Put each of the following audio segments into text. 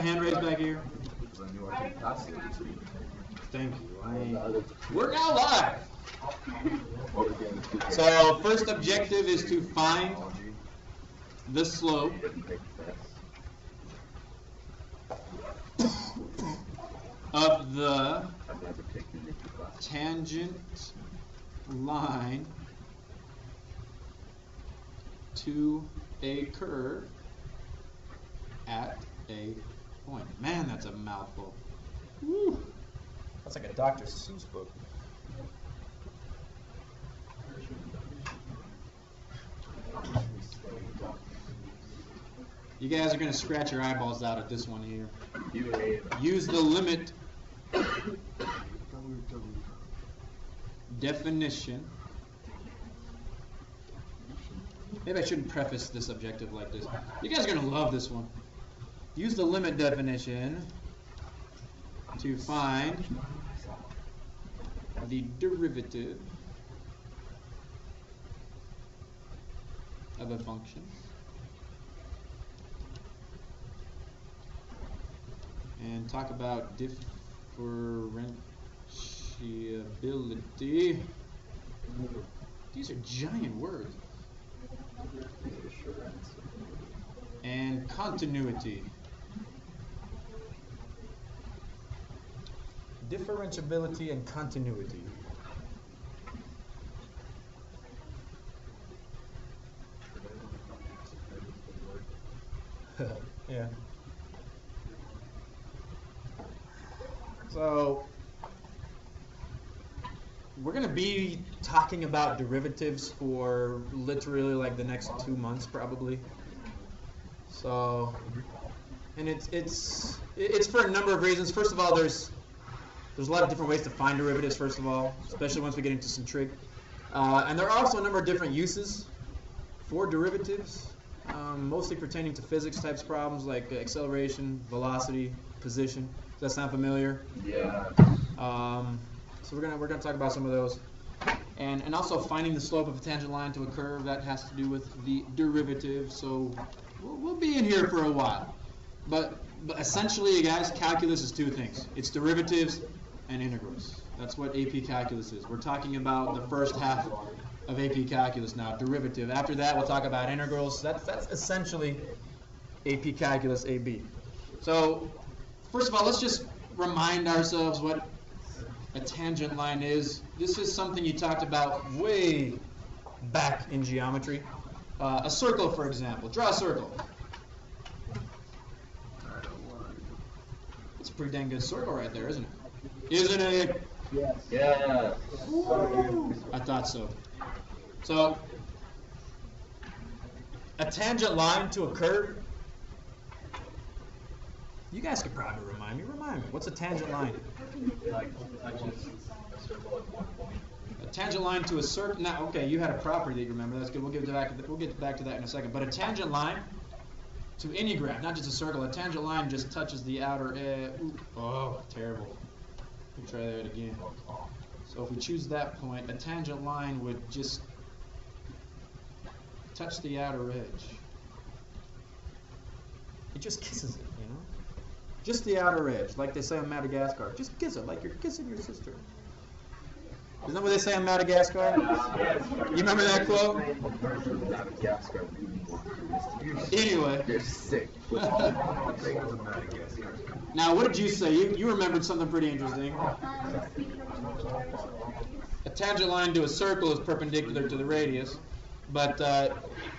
a hand raised back here? Thank you. We're now live. So first objective is to find the slope of the tangent line to a curve at a point. Man, that's a mouthful. Woo. That's like a Dr. Seuss book. You guys are going to scratch your eyeballs out at this one here. Use the limit definition. Maybe I shouldn't preface this objective like this. You guys are going to love this one. Use the limit definition to find the derivative of a function and talk about differentiability. These are giant words. And continuity. Differentiability and continuity. Yeah. So we're going to be talking about derivatives for literally like the next 2 months probably. So, and it's for a number of reasons. First of all, there's a lot of different ways to find derivatives, first of all, especially once we get into some trig. And there are also a number of different uses for derivatives, mostly pertaining to physics types problems like acceleration, velocity, position. Does that sound familiar? Yeah. So we're gonna talk about some of those, and also finding the slope of a tangent line to a curve. That has to do with the derivative. So we'll be in here for a while, but essentially, you guys, calculus is two things. It's derivatives and integrals. That's what AP Calculus is. We're talking about the first half of AP Calculus now, derivative. After that, we'll talk about integrals. That's essentially AP Calculus AB. So first of all, let's just remind ourselves what a tangent line is. This is something you talked about way back in geometry. A circle, for example. Draw a circle. It's a pretty dang good circle right there, isn't it? Isn't it? Yes. Yeah. I thought so. So, a tangent line to a curve. You guys could probably remind me. What's a tangent line? Like touches a circle at one point. A tangent line to a circle. Now, okay, you had a property that you remember. That's good. We'll get back to that in a second. But a tangent line to any graph, not just a circle. A tangent line just touches the outer edge. Oh, terrible. Let me try that again. So if we choose that point, a tangent line would just touch the outer edge. It just kisses it, you know? Just the outer edge, like they say on Madagascar. Just kiss it, like you're kissing your sister. Isn't that what they say on Madagascar? You remember that quote? Anyway. They're sick. Now, what did you say? You remembered something pretty interesting. A tangent line to a circle is perpendicular to the radius. But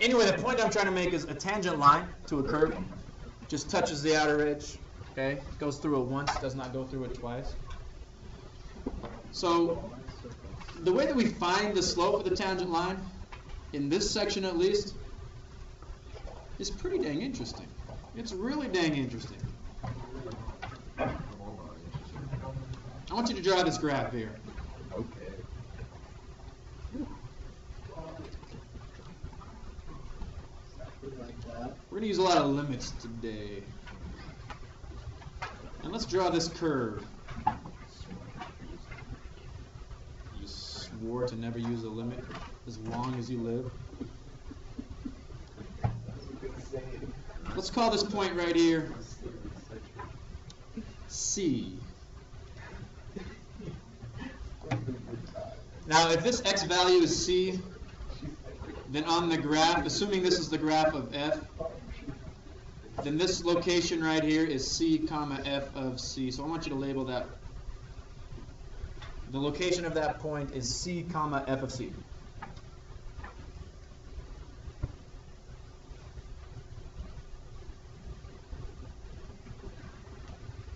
anyway, the point I'm trying to make is a tangent line to a curve just touches the outer edge. Okay, goes through it once, does not go through it twice. So the way that we find the slope of the tangent line, in this section at least, is pretty dang interesting. It's really dang interesting. I want you to draw this graph here. Okay. We're going to use a lot of limits today. And let's draw this curve. You swore to never use a limit as long as you live. Let's call this point right here C. Now, if this x value is C, then on the graph, assuming this is the graph of f, then this location right here is C comma f of C. So I want you to label that. The location of that point is C comma f of C.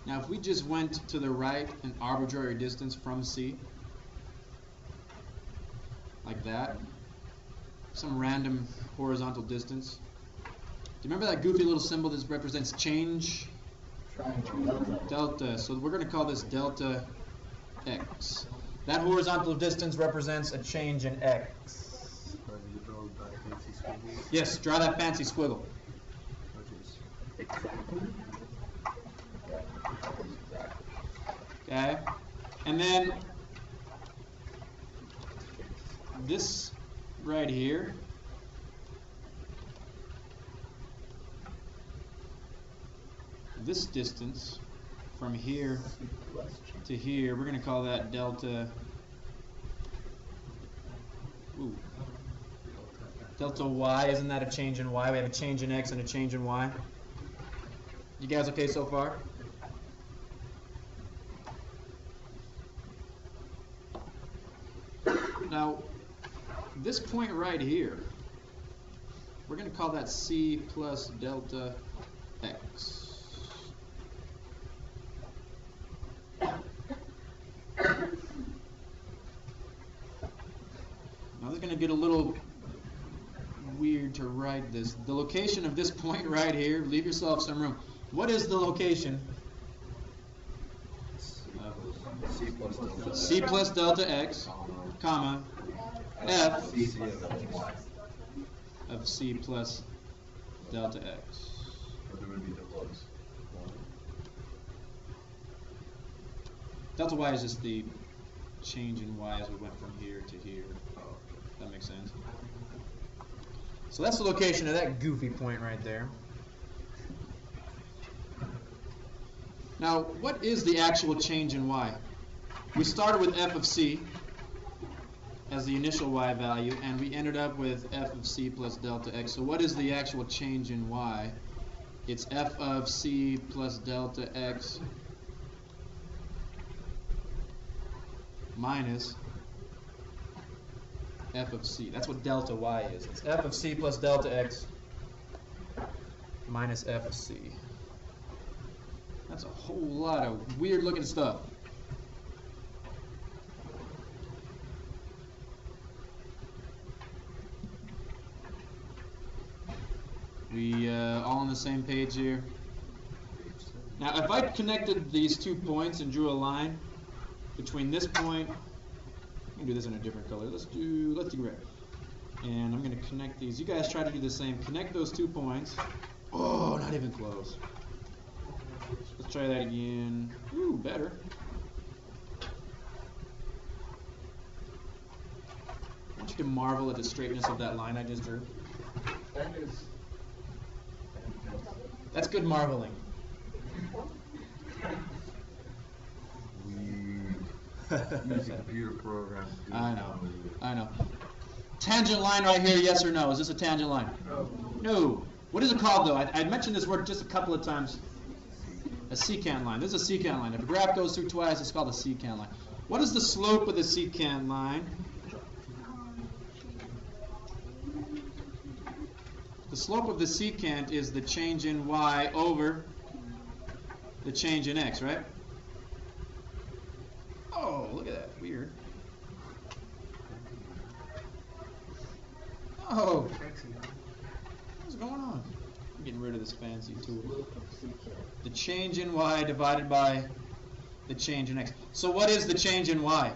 Now, if we just went to the right an arbitrary distance from C, like that, some random horizontal distance. Do you remember that goofy little symbol that represents change? Delta. So we're going to call this delta x. That horizontal distance represents a change in x. Yes, draw that fancy squiggle. Okay, and then this right here this distance from here to here, we're going to call that delta delta y. Isn't that a change in y? We have a change in x and a change in y. You guys okay so far? Now, this point right here, we're going to call that C plus delta x. Now, this is going to get a little weird to write this. The location of this point right here, leave yourself some room. What is the location? C plus delta x, comma, f of C plus delta x. Delta y is just the change in y as we went from here to here. That makes sense. So that's the location of that goofy point right there. Now, what is the actual change in y? We started with f of c as the initial y value, and we ended up with f of c plus delta x. So what is the actual change in y? It's f of c plus delta x minus f of c. That's what delta y is. It's f of c plus delta x minus f of c. That's a whole lot of weird looking stuff. We all on the same page here. Now, if I connected these 2 points and drew a line between this point, I'm gonna do this in a different color. Let's do red. And I'm gonna connect these. You guys try to do the same. Connect those 2 points. Oh, not even close. Let's try that again. Ooh, better. I want you to marvel at the straightness of that line I just drew. That's good marveling. Using computer programs. I know. Tangent line right here, yes or no? Is this a tangent line? No. What is it called, though? I mentioned this word just a couple of times. A secant line. This is a secant line. If a graph goes through twice, it's called a secant line. What is the slope of the secant line? The slope of the secant is the change in y over the change in x, right? Oh, look at that. Weird. Oh. What's going on? I'm getting rid of this fancy tool. The change in y divided by the change in x. So what is the change in y?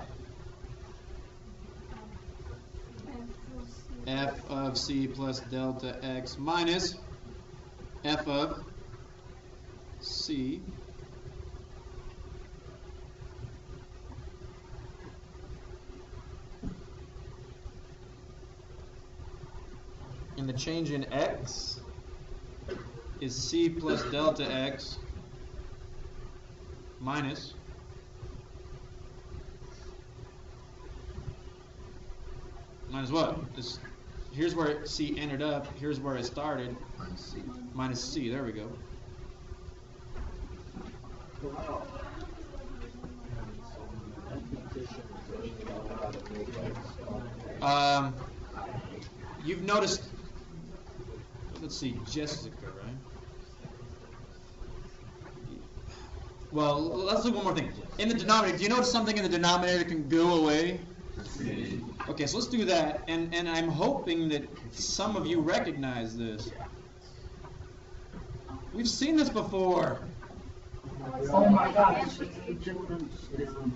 F of c plus delta x minus f of c and the change in x is c plus delta x minus what? Here's where C ended up. Here's where it started. Minus C. There we go. You've noticed. Let's see, Jessica, right? Well, let's do one more thing. In the denominator, do you notice something in the denominator can go away? Okay, so let's do that. And I'm hoping that some of you recognize this. We've seen this before. Oh my God.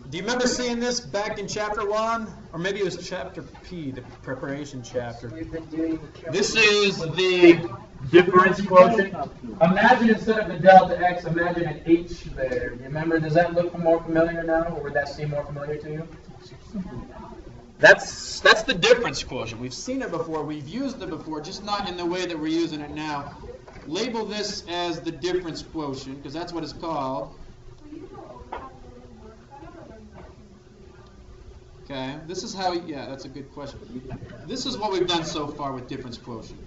Do you remember seeing this back in chapter 1? Or maybe it was chapter P, the preparation chapter. This is the difference quotient. Imagine instead of the delta x, imagine an h there. You remember, does that look more familiar now, or would that seem more familiar to you? That's the difference quotient. We've seen it before. We've used it before, just not in the way that we're using it now. Label this as the difference quotient, because that's what it's called. Okay, this is how, yeah, that's a good question. This is what we've done so far with difference quotient.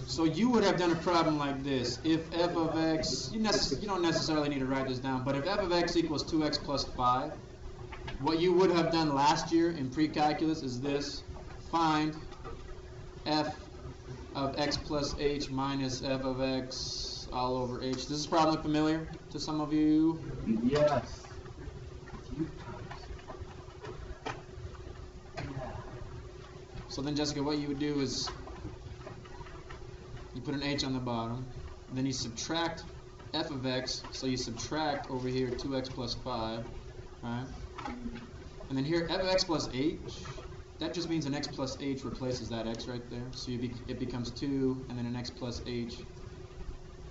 So you would have done a problem like this. If f of x, you don't necessarily need to write this down, but if f of x equals 2x plus 5, what you would have done last year in pre-calculus is this. Find f of x plus h minus f of x all over h. Does this problem look familiar to some of you? Yes. So then, Jessica, what you would do is you put an h on the bottom, and then you subtract f of x, so you subtract over here 2x plus 5, right? And then here, f of x plus h, that just means an x plus h replaces that x right there. So it becomes 2, and then an x plus h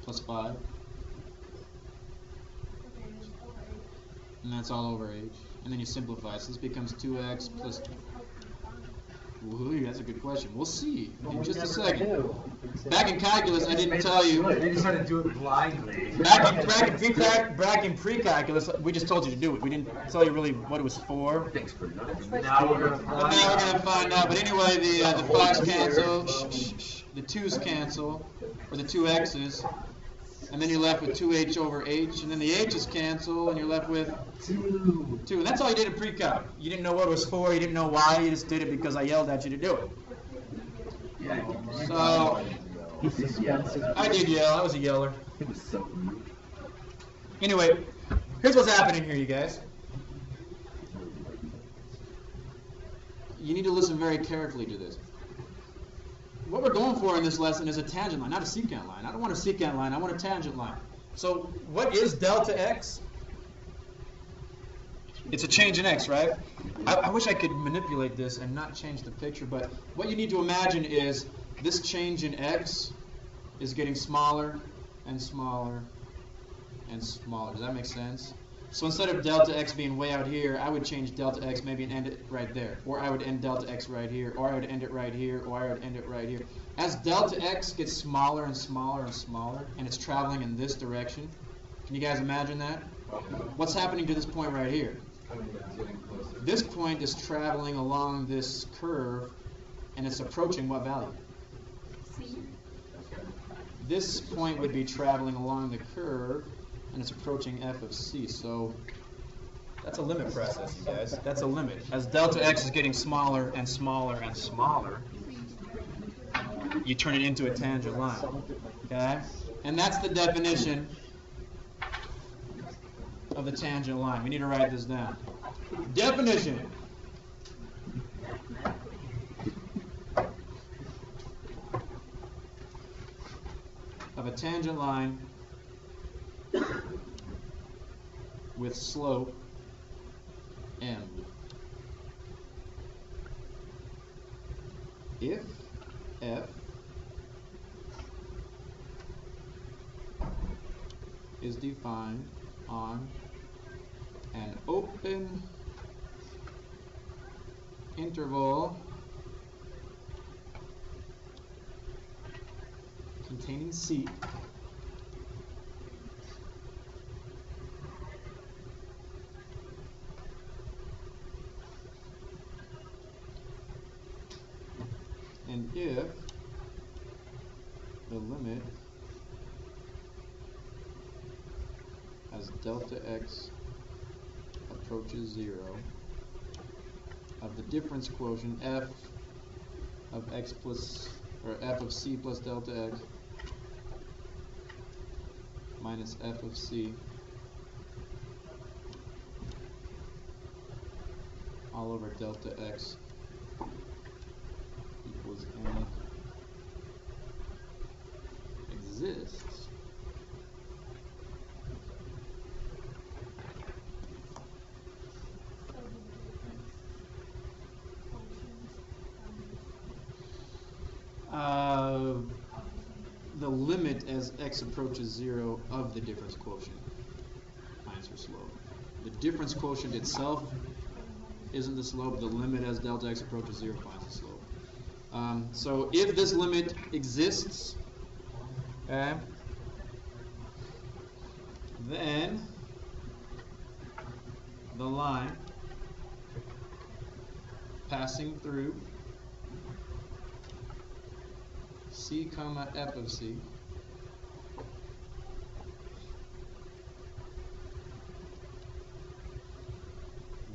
plus 5. And that's all over h. And then you simplify. So this becomes 2x plus... Ooh, that's a good question. We'll see in just a second. Back in calculus, I didn't tell you. They just had to do it blindly. Back in pre-calculus, we just told you to do it. We didn't tell you really what it was for. Thanks for nothing. Now we're gonna But now we're going to find out. But anyway, the 5's cancel, the 2's cancel, or the 2x's, and then you're left with 2h over h, and then the h's cancel, and you're left with 2. And that's all you did in pre-calc. You didn't know what it was for, you didn't know why, you just did it because I yelled at you to do it. So, I did yell, I was a yeller. Anyway, here's what's happening here, you guys. You need to listen very carefully to this. What we're going for in this lesson is a tangent line, not a secant line. I don't want a secant line, I want a tangent line. So what is delta x? It's a change in x, right? I wish I could manipulate this and not change the picture, but what you need to imagine is this change in x is getting smaller and smaller and smaller. Does that make sense? So instead of delta x being way out here, I would change delta x maybe and end it right there. Or I would end delta x right here, or I would end it right here, or I would end it right here. As delta x gets smaller and smaller and smaller, and it's traveling in this direction, can you guys imagine that? What's happening to this point right here? This point is traveling along this curve, and it's approaching what value? C. This point would be traveling along the curve, and it's approaching f of c. So that's a limit process, you guys. That's a limit. As delta x is getting smaller and smaller and smaller, you turn it into a tangent line. Okay? And that's the definition of the tangent line. We need to write this down. Definition. Of a tangent line with slope m. If f is defined on an open interval containing C, the limit as delta x approaches 0 of the difference quotient f of x plus, or f of c plus delta x minus f of c all over delta x equals n exists. The limit as x approaches 0 of the difference quotient finds her slope. The difference quotient itself isn't the slope. The limit as delta x approaches 0 finds the slope. So if this limit exists, okay, then the line passing through c comma f of c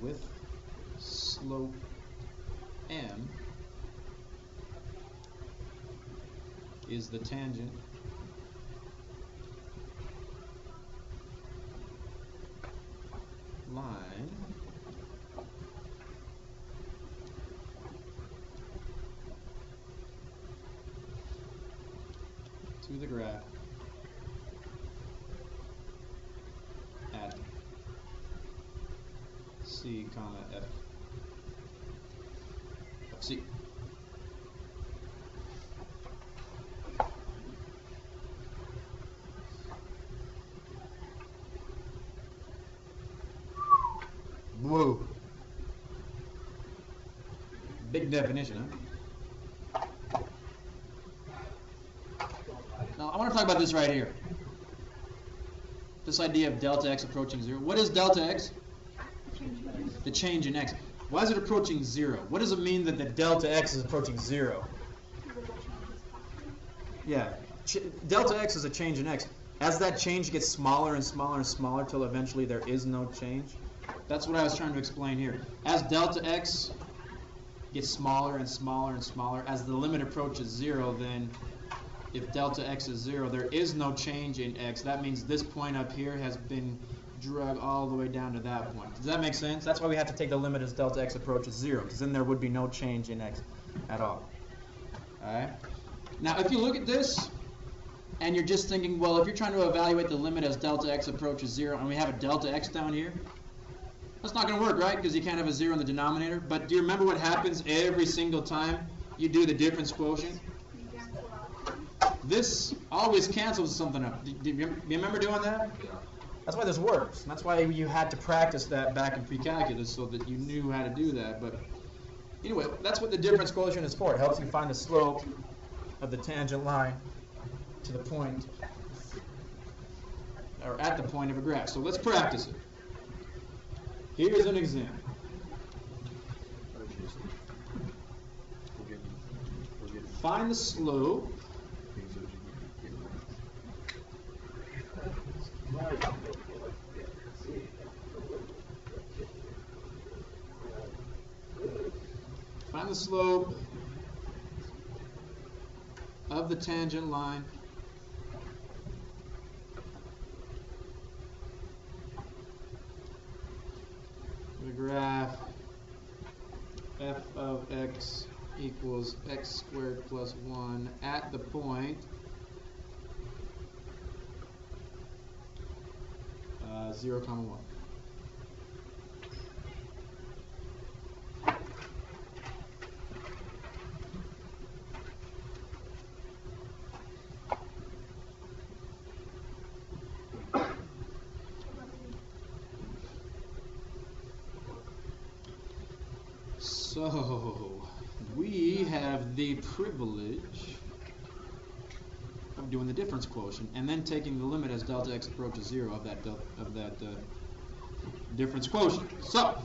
with slope m is the tangent line to the graph at c comma f of c. Whoa. Big definition, huh? Now, I want to talk about this right here. This idea of delta x approaching 0. What is delta x? The change in x. Why is it approaching 0? What does it mean that the delta x is approaching 0? Yeah. Delta x is a change in x. As that change gets smaller and smaller and smaller till eventually there is no change. That's what I was trying to explain here. As delta x gets smaller and smaller and smaller, as the limit approaches 0, then if delta x is 0, there is no change in x. That means this point up here has been drug all the way down to that point. Does that make sense? That's why we have to take the limit as delta x approaches 0, because then there would be no change in x at all. Alright? Now, if you look at this, and you're just thinking, well, if you're trying to evaluate the limit as delta x approaches 0, and we have a delta x down here, that's not going to work, right? Because you can't have a 0 in the denominator. But do you remember what happens every single time you do the difference quotient? This always cancels something up. Do you remember doing that? That's why this works. And that's why you had to practice that back in pre-calculus so that you knew how to do that. But anyway, that's what the difference quotient is for. It helps you find the slope of the tangent line to the point, or at the point of a graph. So let's practice it. Here's an example. Find the slope of the tangent line the graph f of x equals x squared plus 1 at the point 0, 1. So we have the privilege of doing the difference quotient and then taking the limit as delta x approaches 0 of that difference quotient. So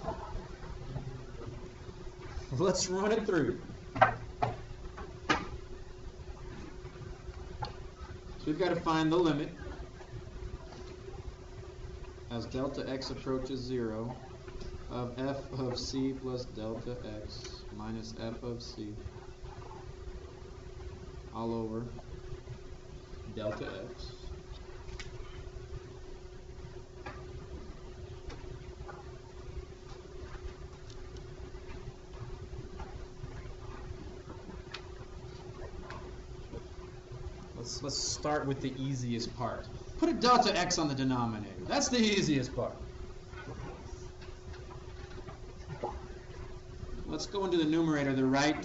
let's run it through. So we've got to find the limit as delta x approaches 0 of f of c plus delta x minus f of c all over delta x. Let's start with the easiest part. Put a delta x on the denominator. That's the easiest part. Let's go into the numerator, the right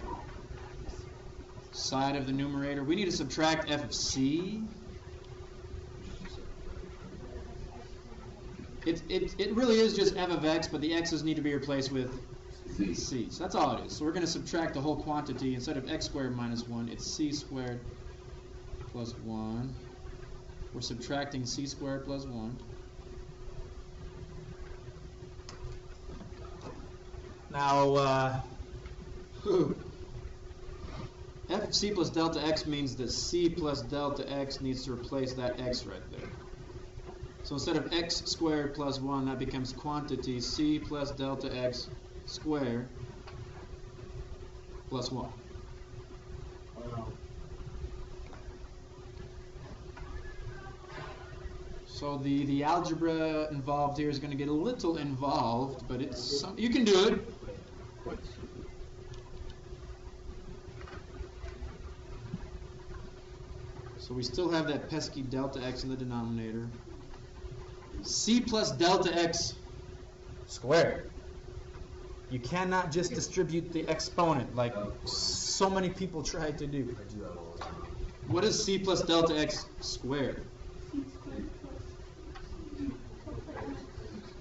side of the numerator. We need to subtract f of c. It really is just f of x, but the x's need to be replaced with c. So that's all it is. So we're going to subtract the whole quantity. Instead of x squared minus 1, it's c squared plus 1. We're subtracting c squared plus 1. Now, f of c plus delta x means that c plus delta x needs to replace that x right there. So instead of x squared plus 1, that becomes quantity c plus delta x squared plus 1. So the algebra involved here is going to get a little involved, but it's you can do it. So we still have that pesky delta x in the denominator. C plus delta x squared. You cannot just distribute the exponent like so many people try to do. What is c plus delta x squared?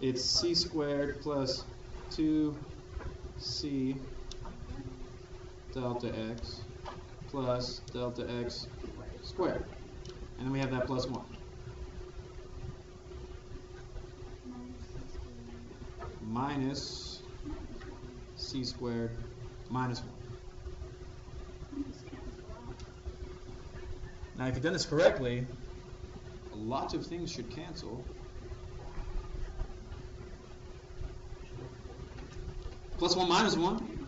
It's c squared plus 2c delta x plus delta x squared. And then we have that plus 1. Minus c squared minus 1. Now, if you've done this correctly, lots of things should cancel. Plus 1 minus 1.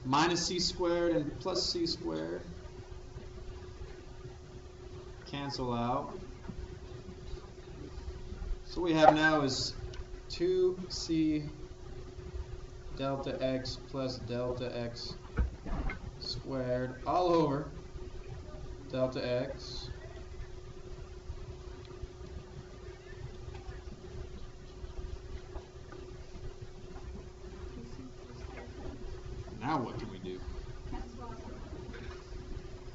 Minus c squared and plus c squared cancel out. So what we have now is 2c delta x plus delta x squared all over delta x. Now what can we do?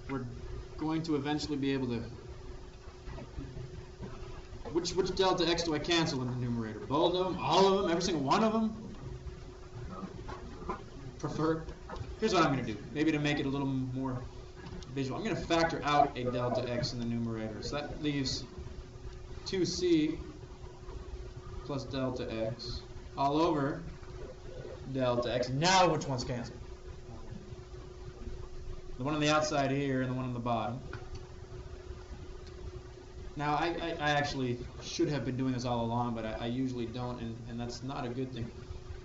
We're going to eventually be able to... Which delta x do I cancel in the numerator? Both of them? All of them? Every single one of them? Prefer? Here's what I'm going to do. Maybe to make it a little more visual. I'm going to factor out a delta x in the numerator. So that leaves 2c plus delta x all over delta x. Now which one's canceled? The one on the outside here and the one on the bottom. Now I actually should have been doing this all along, but I usually don't, and that's not a good thing.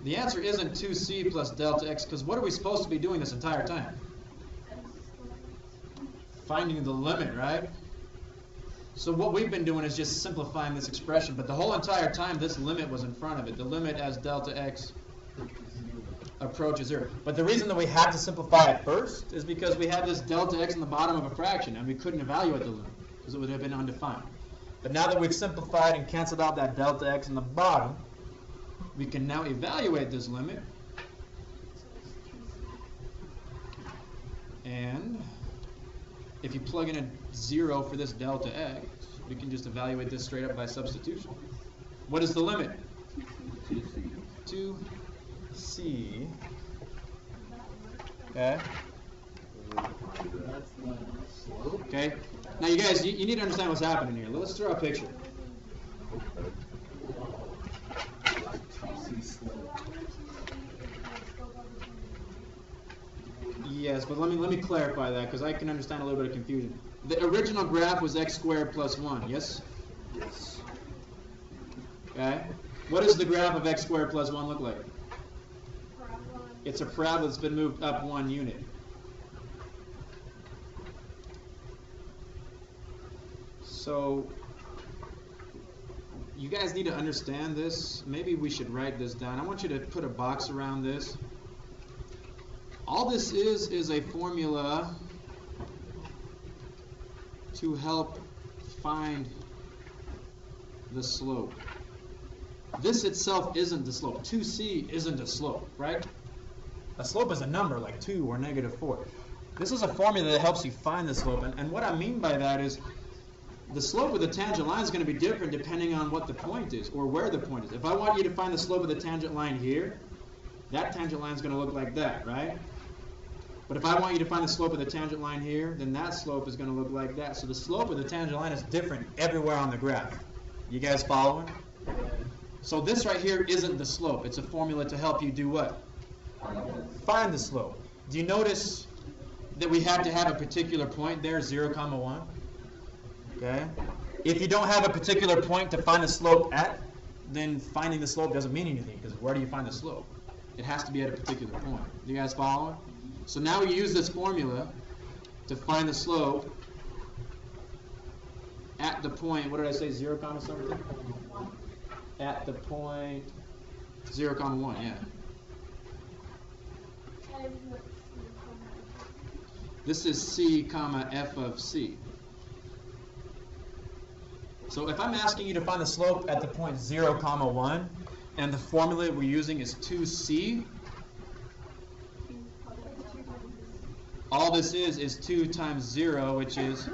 The answer isn't 2c plus delta x, because what are we supposed to be doing this entire time? Finding the limit, right? So what we've been doing is just simplifying this expression, but the whole entire time this limit was in front of it. The limit as delta x approaches 0. But the reason that we had to simplify it first is because we had this delta x in the bottom of a fraction, and we couldn't evaluate the limit because it would have been undefined. But now that we've simplified and canceled out that delta x in the bottom, we can now evaluate this limit. And if you plug in a 0 for this delta x, we can just evaluate this straight up by substitution. What is the limit? 2c. Okay. Okay. Now you guys, you need to understand what's happening here. Let's draw a picture. Yes, but let me clarify that, because I can understand a little bit of confusion. The original graph was x squared plus 1, yes? Yes. Okay. What does the graph of x squared plus 1 look like? It's a parabola that's been moved up 1 unit. So, you guys need to understand this. Maybe we should write this down. I want you to put a box around this. All this is a formula to help find the slope. This itself isn't the slope. 2c isn't a slope, right? A slope is a number like 2 or -4. This is a formula that helps you find the slope. And what I mean by that is the slope of the tangent line is going to be different depending on what the point is or where the point is. If I want you to find the slope of the tangent line here, that tangent line is going to look like that, right? But if I want you to find the slope of the tangent line here, then that slope is going to look like that. So the slope of the tangent line is different everywhere on the graph. You guys following? So this right here isn't the slope. It's a formula to help you do what? Find the slope. Do you notice that we have to have a particular point there, 0, 1? Okay? If you don't have a particular point to find the slope at, then finding the slope doesn't mean anything, because where do you find the slope? It has to be at a particular point. Do you guys follow? So now we use this formula to find the slope at the point, what did I say, 0, something? At the point 0, 1, yeah. This is c, f of c. So if I'm asking you to find the slope at the point 0, 1, and the formula we're using is 2c, all this is 2 times 0, which is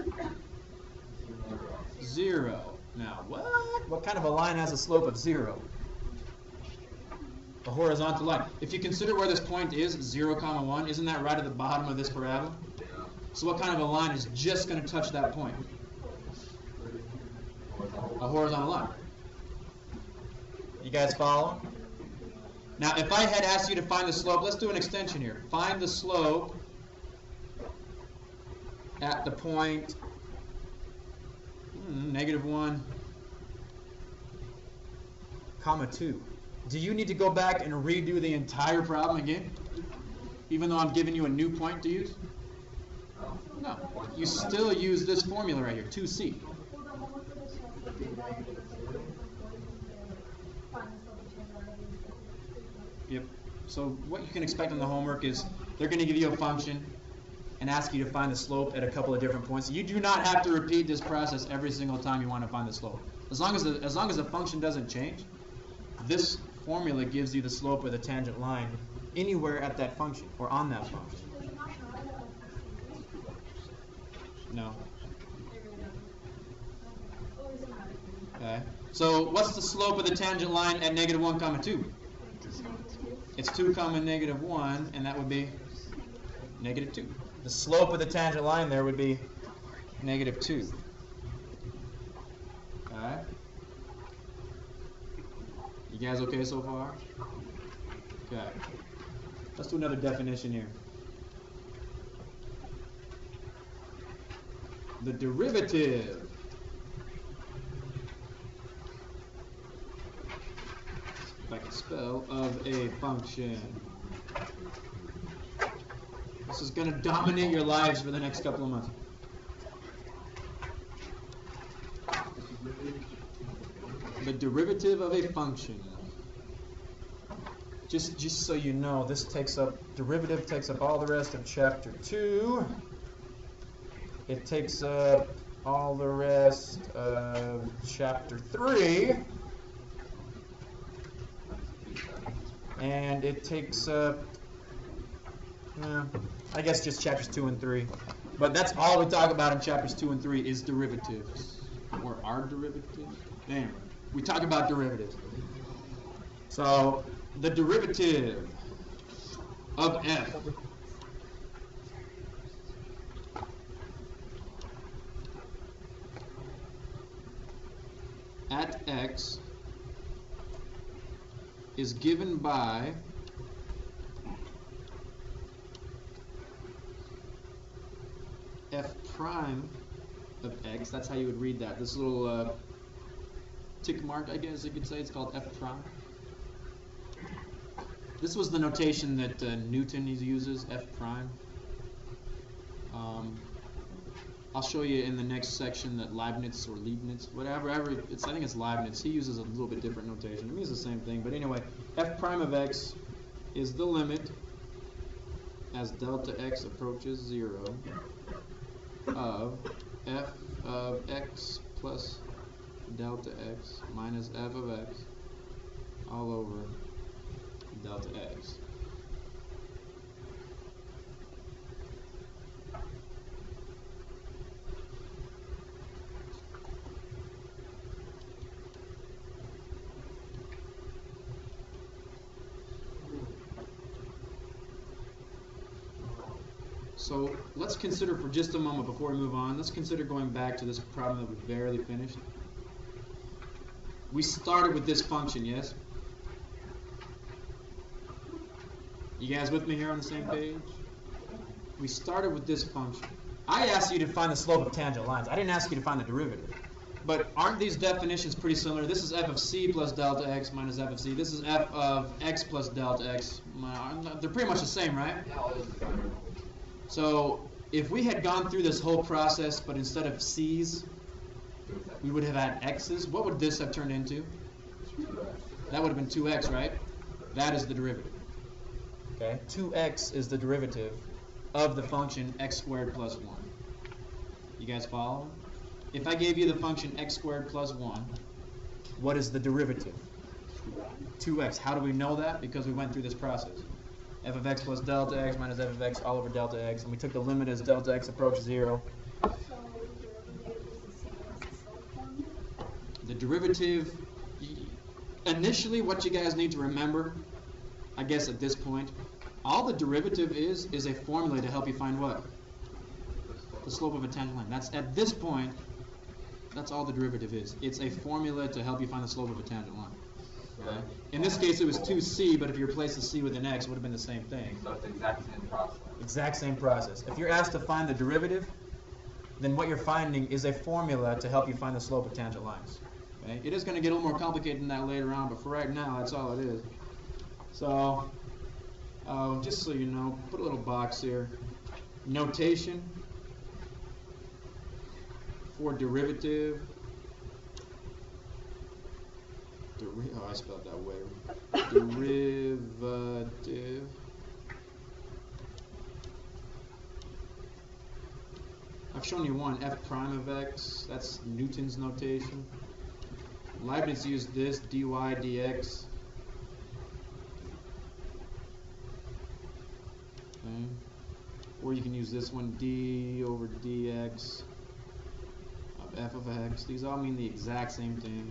0. Now, what? What kind of a line has a slope of 0? A horizontal line. If you consider where this point is, 0, 1, isn't that right at the bottom of this parabola? So what kind of a line is just going to touch that point? A horizontal line. You guys follow? Now, if I had asked you to find the slope, let's do an extension here. Find the slope at the point -1, 2. Do you need to go back and redo the entire problem again? Even though I'm giving you a new point to use? No. You still use this formula right here, 2c. Yep. So what you can expect on the homework is they're going to give you a function and ask you to find the slope at a couple of different points. You do not have to repeat this process every single time you want to find the slope. As long as the function doesn't change, this formula gives you the slope of the tangent line anywhere at that function or on that function. No. Okay. So what's the slope of the tangent line at -1, 2? It's 2, -1, and that would be -2. The slope of the tangent line there would be -2. Alright? You guys okay so far? Okay. Let's do another definition here. The derivative if I can spell, of a function. This is going to dominate your lives for the next couple of months. The derivative of a function. Just so you know, this derivative takes up all the rest of chapter 2. It takes up all the rest of chapter 3. And it takes up, I guess just chapters 2 and 3. But that's all we talk about in chapters 2 and 3 is derivatives. Or are derivatives? Damn. We talk about derivatives. So, the derivative of f at x is given by f prime x. That's how you would read that. This little tick mark, I guess you could say, it's called f prime. This was the notation that Newton uses, f prime. I'll show you in the next section that Leibniz or Leibniz, whatever, I think it's Leibniz. He uses a little bit different notation. It means the same thing, but anyway, f prime of x is the limit as delta x approaches 0 of f of x plus delta x minus f of x all over delta x. So let's consider for just a moment before we move on, let's consider going back to this problem that we barely finished. We started with this function, yes? You guys with me here on the same page? We started with this function. I asked you to find the slope of tangent lines. I didn't ask you to find the derivative. But aren't these definitions pretty similar? This is f of c plus delta x minus f of c. This is f of x plus delta x. They're pretty much the same, right? So if we had gone through this whole process, but instead of c's, we would have had x's, what would this have turned into? That would have been 2x, right? That is the derivative. Okay? 2x is the derivative of the function x squared plus 1. You guys follow? If I gave you the function x squared plus 1, what is the derivative? 2x. How do we know that? Because we went through this process. F of x plus delta x minus f of x all over delta x, and we took the limit as delta x approaches 0. The derivative, initially what you guys need to remember, I guess at this point, all the derivative is a formula to help you find what? The slope of a tangent line. That's at this point, that's all the derivative is. It's a formula to help you find the slope of a tangent line. Okay? In this case, it was 2c, but if you replace the c with an x, it would have been the same thing. So it's the exact same process. Exact same process. If you're asked to find the derivative, then what you're finding is a formula to help you find the slope of tangent lines. Okay? It is going to get a little more complicated than that later on, but for right now, that's all it is. So, just so you know, put a little box here. Notation for derivative. Oh, I spelled that way. Derivative. I've shown you one, f prime of x. That's Newton's notation. Leibniz used this, dy dx. Okay. Or you can use this one, d over dx of f of x. These all mean the exact same thing.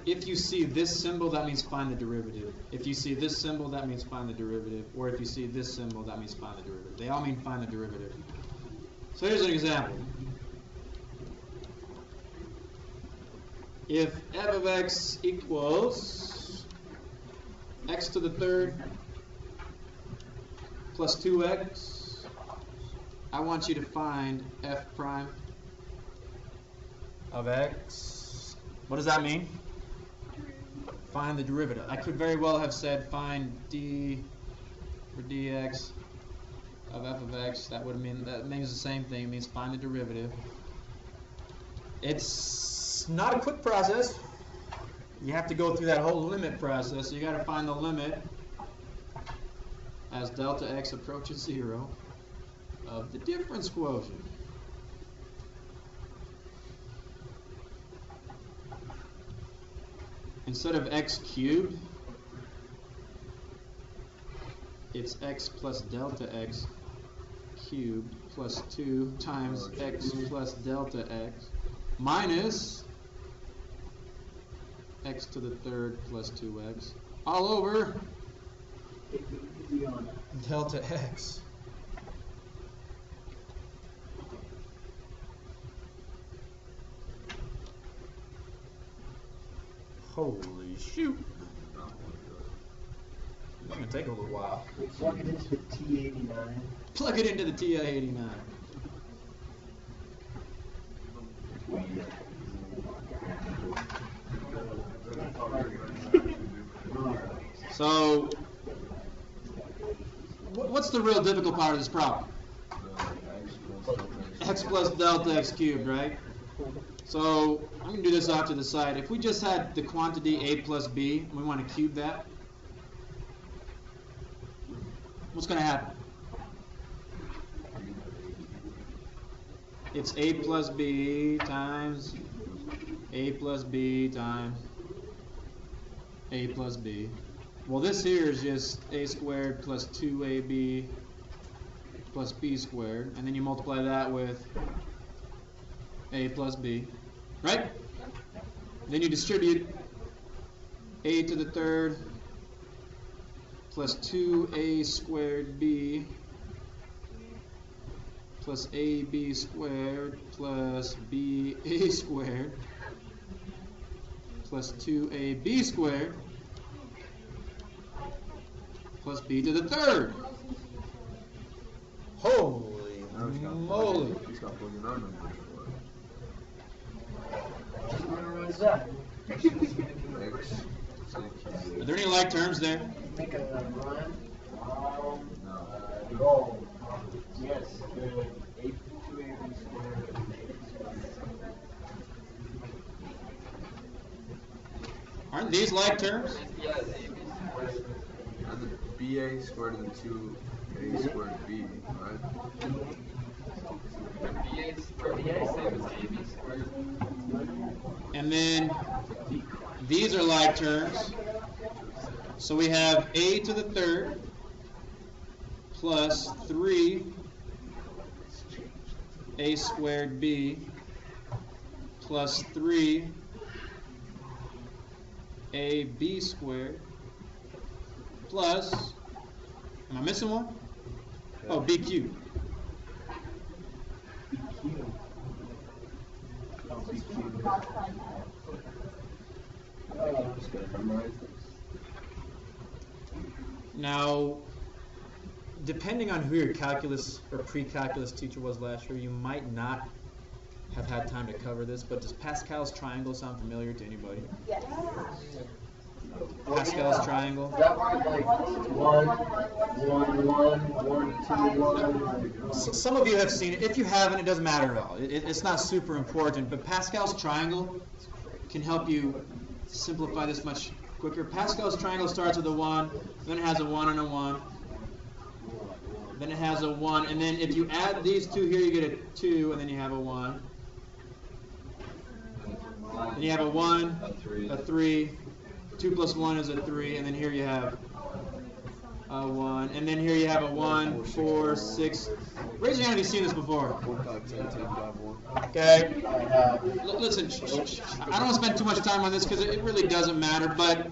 If you see this symbol, that means find the derivative. If you see this symbol, that means find the derivative. Or if you see this symbol, that means find the derivative. They all mean find the derivative. So here's an example. If f of x equals x to the third plus 2x, I want you to find f prime of x. What does that mean? Find the derivative. I could very well have said find d for dx of f of x. That means the same thing. It means find the derivative. It's not a quick process. You have to go through that whole limit process. You got to find the limit as delta x approaches 0 of the difference quotient. Instead of x cubed, it's x plus delta x cubed plus 2 times x plus delta x minus x to the third plus 2x all over delta x. Holy shoot. It's going to take a little while. Plug it into the T89. Plug it into the TI-89. So, what's the real difficult part of this problem? X plus delta x cubed, right? So, I'm going to do this off to the side. If we just had the quantity a plus b, and we want to cube that, what's going to happen? It's a plus b times a plus b times a plus b. Well, this here is just a squared plus 2ab plus b squared, and then you multiply that with a plus b, right? Then you distribute a to the third plus 2a squared b plus ab squared plus ba squared plus 2ab squared plus b to the third. Holy moly. He's got plug in our numbers. What is that? X. Are there any like terms there? Make a run. No. Go. Yes. Good. 8 2ab squared. Aren't these like terms? And the BA squared and the 2A squared B, right? And then these are like terms. So we have a to the third plus 3 a squared b plus 3 ab squared plus, am I missing one? Oh, b cubed. Now, depending on who your calculus or pre-calculus teacher was last year, you might not have had time to cover this, but does Pascal's triangle sound familiar to anybody? Yes. Pascal's triangle? That one like 1, 1, 1, 1, 2, 1. Some of you have seen it. If you haven't, it doesn't matter at all. It's not super important, but Pascal's triangle can help you simplify this much quicker. Pascal's triangle starts with a 1, then it has a 1 and a 1, then it has a 1, and then if you add these two here, you get a 2, and then you have a 1. Then you have a 1, a 3, 2 plus 1 is a 3, and then here you have a 1, and then here you have a 1, 4, 6. Raise your hand if you've seen this before. 1, 5, 10, 10, 5, 1. Okay. Listen, I don't want to spend too much time on this because it really doesn't matter, but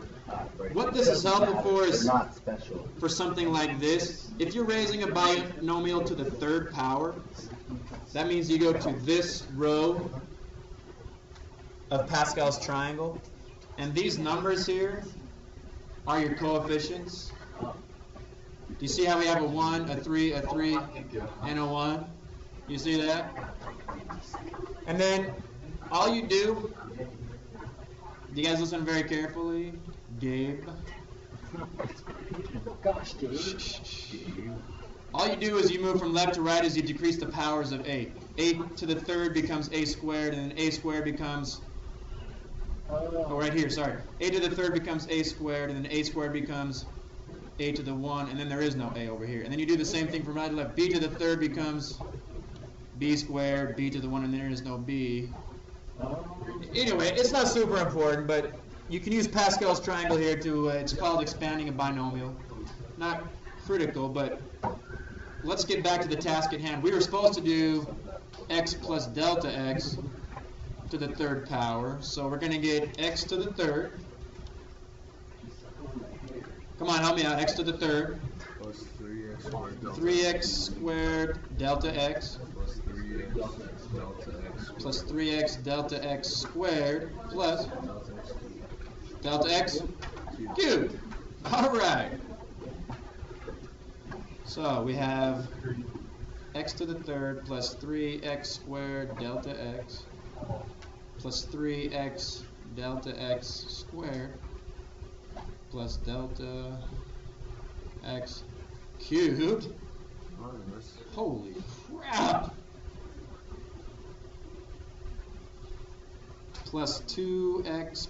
what this is helpful for is Not special. for something like this. If you're raising a binomial to the third power, that means you go to this row of Pascal's triangle, and these numbers here are your coefficients. Do you see how we have a 1, a 3, and a 1? You see that? And then all you do you guys listen very carefully? Gabe. Gosh, Dave. All you do is you move from left to right as you decrease the powers of 8. 8 to the third becomes a squared, and then a squared becomes, oh, right here, sorry. A to the third becomes a squared, and then a squared becomes a to the 1, and then there is no a over here. And then you do the same thing from right to left. B to the third becomes b squared, b to the 1, and then there is no b. Anyway, it's not super important, but you can use Pascal's triangle here to, it's called expanding a binomial. Not critical, but let's get back to the task at hand. We were supposed to do x plus delta x to the third power, so we're going to get x to the third. Come on, help me out. X to the third. Plus 3x squared delta 3x squared delta x plus 3x delta x plus 3x delta x squared plus delta x cubed. delta x cubed. All right. So we have x to the third plus 3x squared delta x plus 3x delta x squared plus delta x cubed. Holy crap! Plus 2x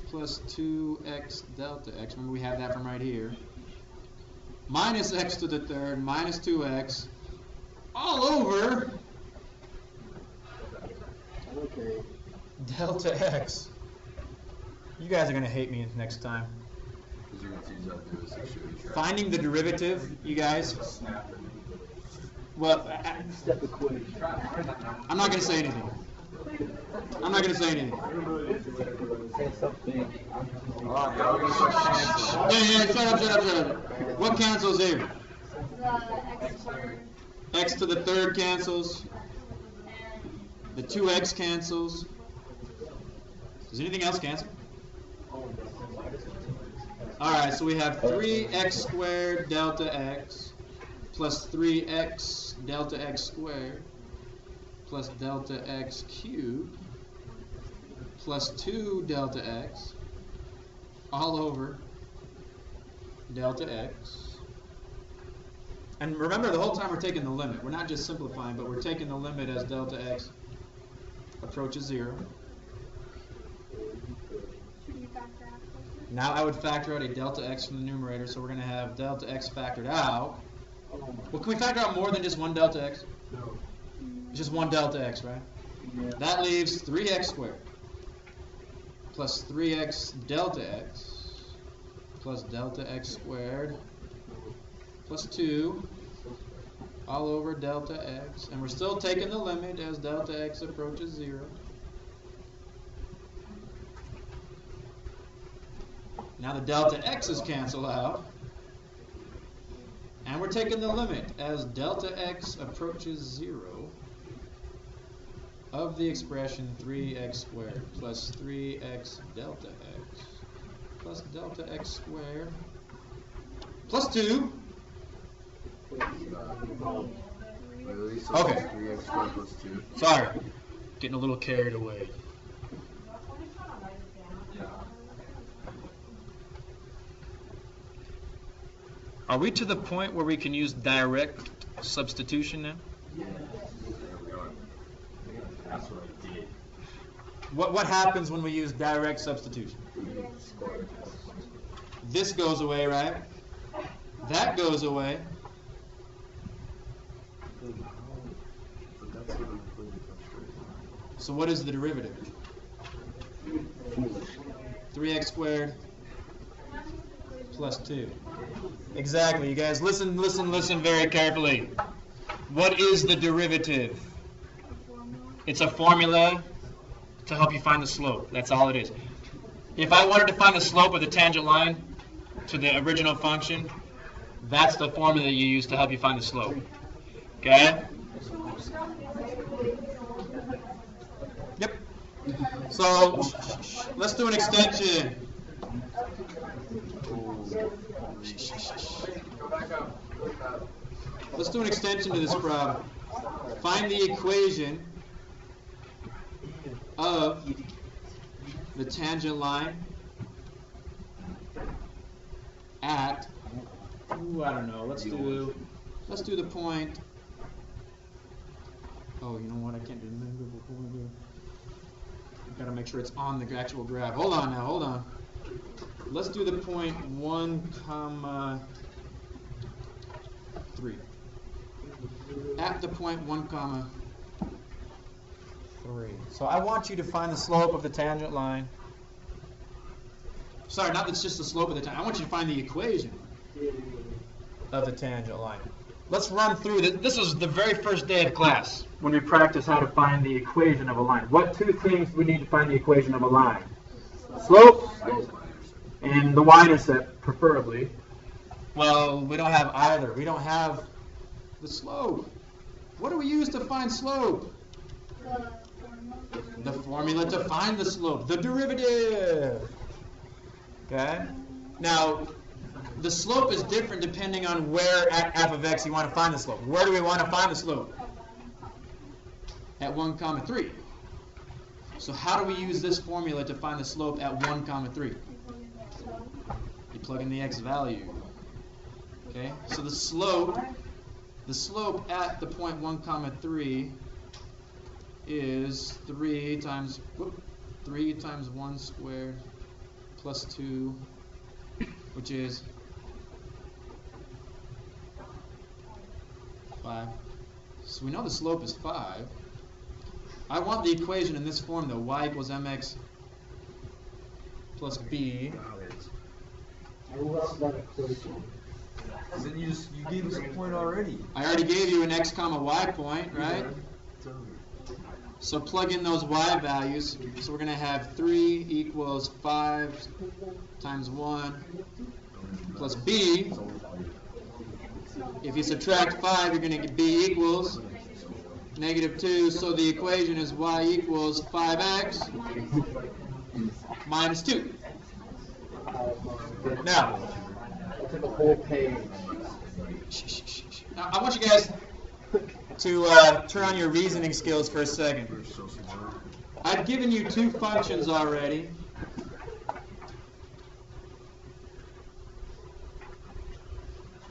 delta x. Remember we have that from right here. Minus x to the third minus 2x all over Okay. delta x. You guys are going to hate me next time. Finding the derivative, you guys. Well, Step equation. I'm not going to say anything. I'm not going to say anything. Say something. Yeah, shut up. What cancels here? X to the third cancels. The 2x cancels. Does anything else cancel? Alright, so we have 3x squared delta x plus 3x delta x squared plus delta x cubed plus 2 delta x all over delta x. And remember, the whole time we're taking the limit. We're not just simplifying, but we're taking the limit as delta x approaches 0. Now I would factor out a delta x from the numerator, so we're going to have delta x factored out. Well, can we factor out more than just one delta x? No. It's just one delta x, right? Yeah. That leaves 3x squared plus 3x delta x plus delta x squared plus 2 all over delta x. And we're still taking the limit as delta x approaches 0. Now the delta x's cancel out. And we're taking the limit as delta x approaches 0 of the expression 3x squared plus 3x delta x plus delta x squared plus 2. Okay. Sorry. Getting a little carried away. Are we to the point where we can use direct substitution now? That's what I did. What happens when we use direct substitution? This goes away, right? That goes away. So what is the derivative? 3x squared plus 2. Exactly, you guys. Listen very carefully. What is the derivative? It's a formula to help you find the slope. That's all it is. If I wanted to find the slope of the tangent line to the original function, that's the formula that you use to help you find the slope. Okay? Yep. So, let's do an extension. Let's do an extension to this problem. Find the equation of the tangent line at, I don't know, let's do the point. Oh, you know what? I can't do the I've got to make sure it's on the actual graph. Hold on. Let's do the point 1, 3. At the point 1, 3. So I want you to find the slope of the tangent line. Sorry, not that's just the slope of the tangent. I want you to find the equation of the tangent line. Let's run through this. This was the very first day of class when we practiced how to find the equation of a line. What two things do we need to find the equation of a line? Slope and the y-intercept, preferably. Well, we don't have either. We don't have the slope. What do we use to find slope? The formula to find the slope. The derivative. Okay? Now, the slope is different depending on where at f of x you want to find the slope. Where do we want to find the slope? At 1, 3. So how do we use this formula to find the slope at 1, 3? You plug in the x value. Okay? So the slope at the point 1, 3 is 3 times 1 squared plus 2, which is 5. So we know the slope is 5. I want the equation in this form though, y equals mx plus b. Then you gave us a point already. I already gave you an x comma y point, right? So plug in those y values. So we're going to have 3 equals 5 times 1 plus b. If you subtract 5, you're going to get b equals -2. So the equation is y equals 5x minus 2. Now, took a whole page. I want you guys to turn on your reasoning skills for a second. I've given you 2 functions already.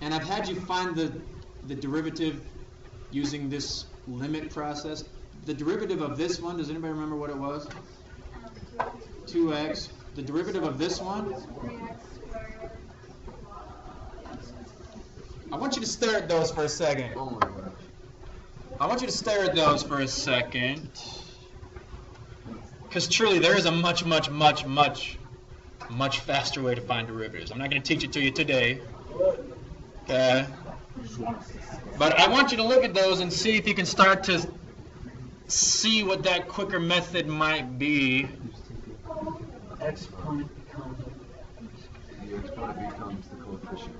And I've had you find the derivative using this limit process. The derivative of this one, does anybody remember what it was? 2x. The derivative of this one? I want you to stare at those for a second. I want you to stare at those for a second. Because truly, there is a much faster way to find derivatives. I'm not going to teach it to you today. Okay? But I want you to look at those and see if you can start to see what that quicker method might be. Exponent becomes The exponent becomes the coefficient.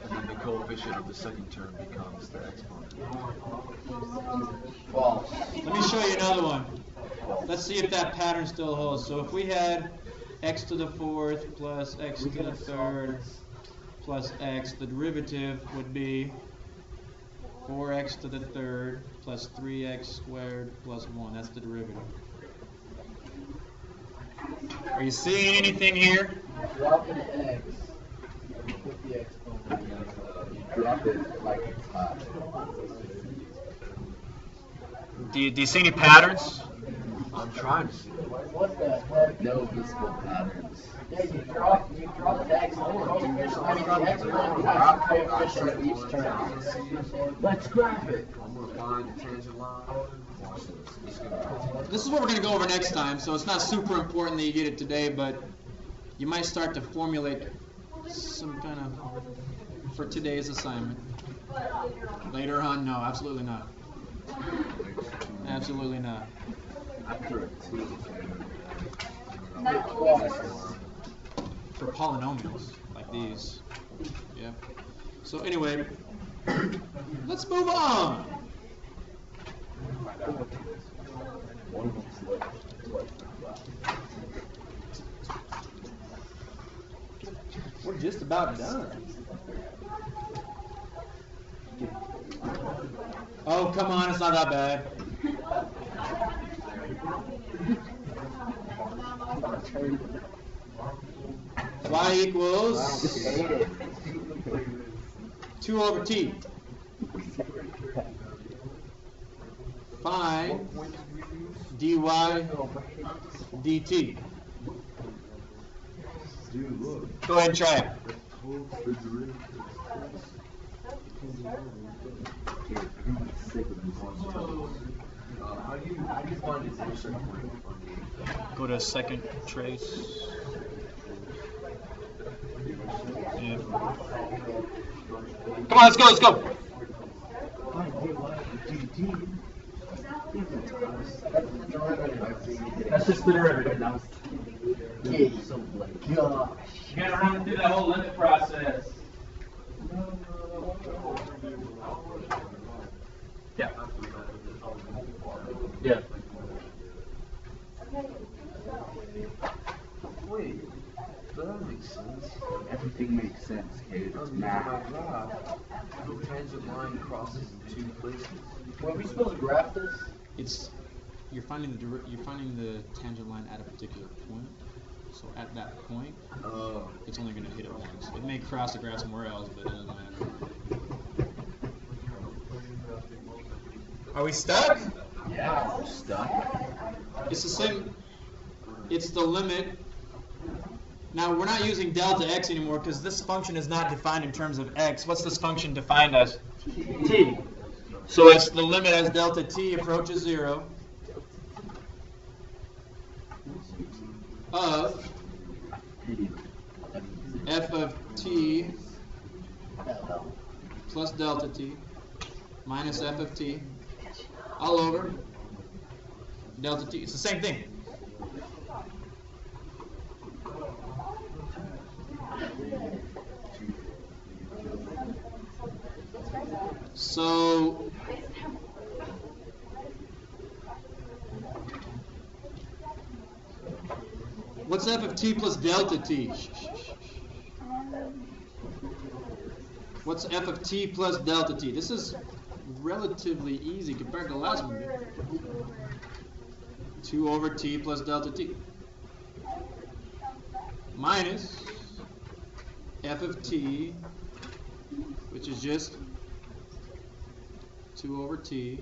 And then the coefficient of the second term becomes the exponent. false. Let me show you another one. Let's see if that pattern still holds. So if we had x to the 4th plus x to the 3rd plus x, the derivative would be 4x to the 3rd plus 3x squared plus 1. That's the derivative. Are you seeing anything here? Drop an x. You put the exponent. You drop it like it's hot. Do you see any patterns? I'm trying to see. What the heck? No visible patterns. Yeah, you drop the exponent. The exponent becomes the coefficient of each term. Let's graph it. I'm going to find the tangent line. Watch this. This is gonna This is what we're going to go over next time, so it's not super important that you get it today, but you might start to formulate some kind of, for today's assignment. Later on, no, absolutely not. Absolutely not. For polynomials like these. Yep. So anyway, let's move on. We're just about done. Oh, come on, it's not that bad. Y equals 2 over t. Find dy dt. Go ahead and try it. How do you find its intersection point? Go to second trace. Yeah. Come on, let's go, let's go. That's just the derivative now. Yeah, so gosh. You gotta run through that whole limit process. Yeah. Yeah. That makes sense. Everything makes sense, kid. It's My math. graph, the tangent line crosses in two places. Well, are we supposed to graph this? It's you're finding the tangent line at a particular point. So at that point, Oh. it's only going to hit it once. It may cross the graph somewhere else, but it doesn't matter. Are we stuck? Yeah, we're stuck. It's the same. It's the limit. Now we're not using delta x anymore because this function is not defined in terms of x. What's this function defined as? T. So it's the limit as delta t approaches 0 of f of t plus delta t minus f of t all over delta t. It's the same thing. So what's f of t plus delta t? What's f of t plus delta t? This is relatively easy compared to the last one. 2 over t plus delta t minus f of t, which is just 2 over t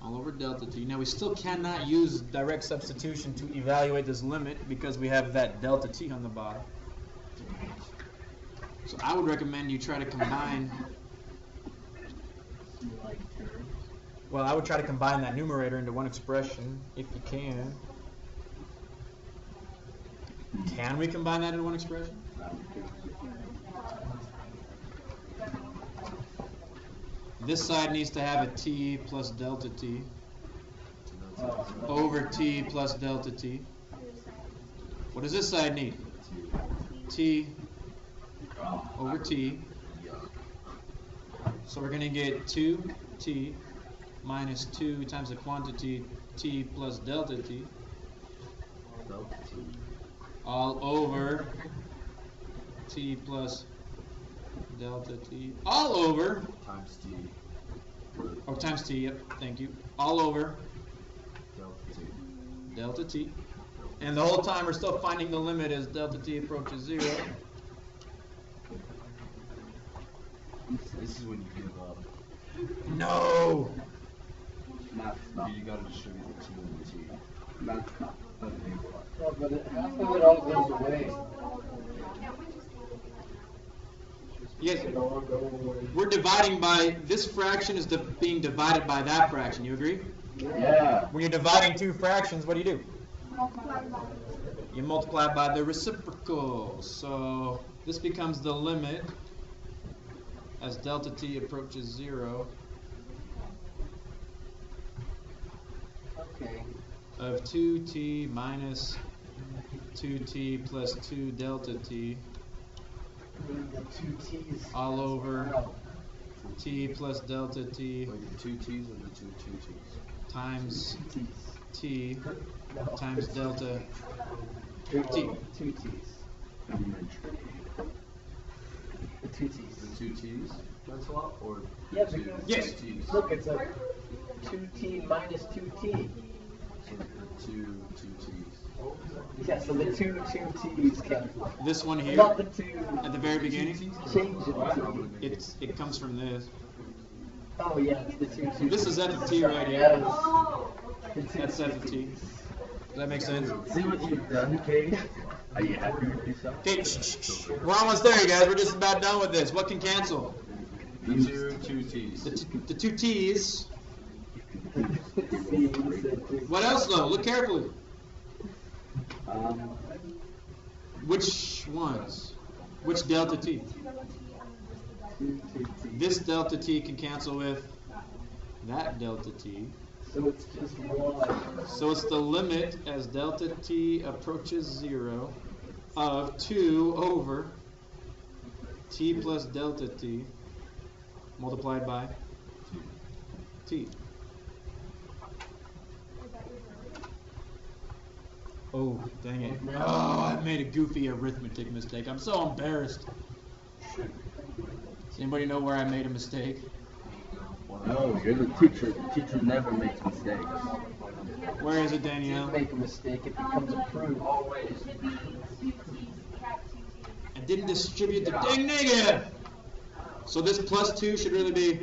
all over delta t. Now we still cannot use direct substitution to evaluate this limit because we have that delta t on the bottom. So I would recommend you try to combine. Well, I would try to combine that numerator into one expression if you can. Can we combine that into one expression? This side needs to have a t plus delta t over t plus delta t. What does this side need? T over t. So we're going to get 2t minus 2 times the quantity t plus delta t all over t plus delta t all over Times t. oh times t, yep, thank you, all over Delta t. delta t, and the whole time we're still finding the limit as delta t approaches 0. This is when you give up. No! You gotta distribute the 2 and the t. No, but half of it all goes away. Yes, we're dividing by, this fraction is being divided by that fraction, you agree? Yeah. When you're dividing two fractions, what do? You multiply by the reciprocal. So this becomes the limit as delta t approaches 0 Okay. of 2t minus 2t plus 2 delta t The 2 T's. all over t plus delta t Like the 2 t's and the 2 t's. times 2 T's. t No. times delta T. T. 2 T's. The 2 T's. The 2 t's? That's a lot? Or Yeah, two because Yes. t's? look, it's a 2T minus 2T. So the 2 t's. Yeah, so the two T's cancel. this one here Not the two. at the very beginning. Change it. It comes from this. Oh yeah, it's the two T's. This is f of t right here. Yes. That's f of t. Does that make sense? See what you've done, Kate? Are you happy with yourself? Okay, we're almost there, you guys. We're just about done with this. What can cancel? The 2 t's. The two t's. What else though? Look carefully. Which ones? Which delta t? This delta t can cancel with that delta t. So it's just one. So it's the limit as delta t approaches 0 of 2 over t plus delta t multiplied by t. Oh, dang it. Oh, I made a goofy arithmetic mistake. I'm so embarrassed. Does anybody know where I made a mistake? No, you're the teacher. The teacher never makes mistakes. Where is it, If Danielle? you make a mistake, it becomes a proof. I didn't distribute the dang negative. So this plus 2 should really be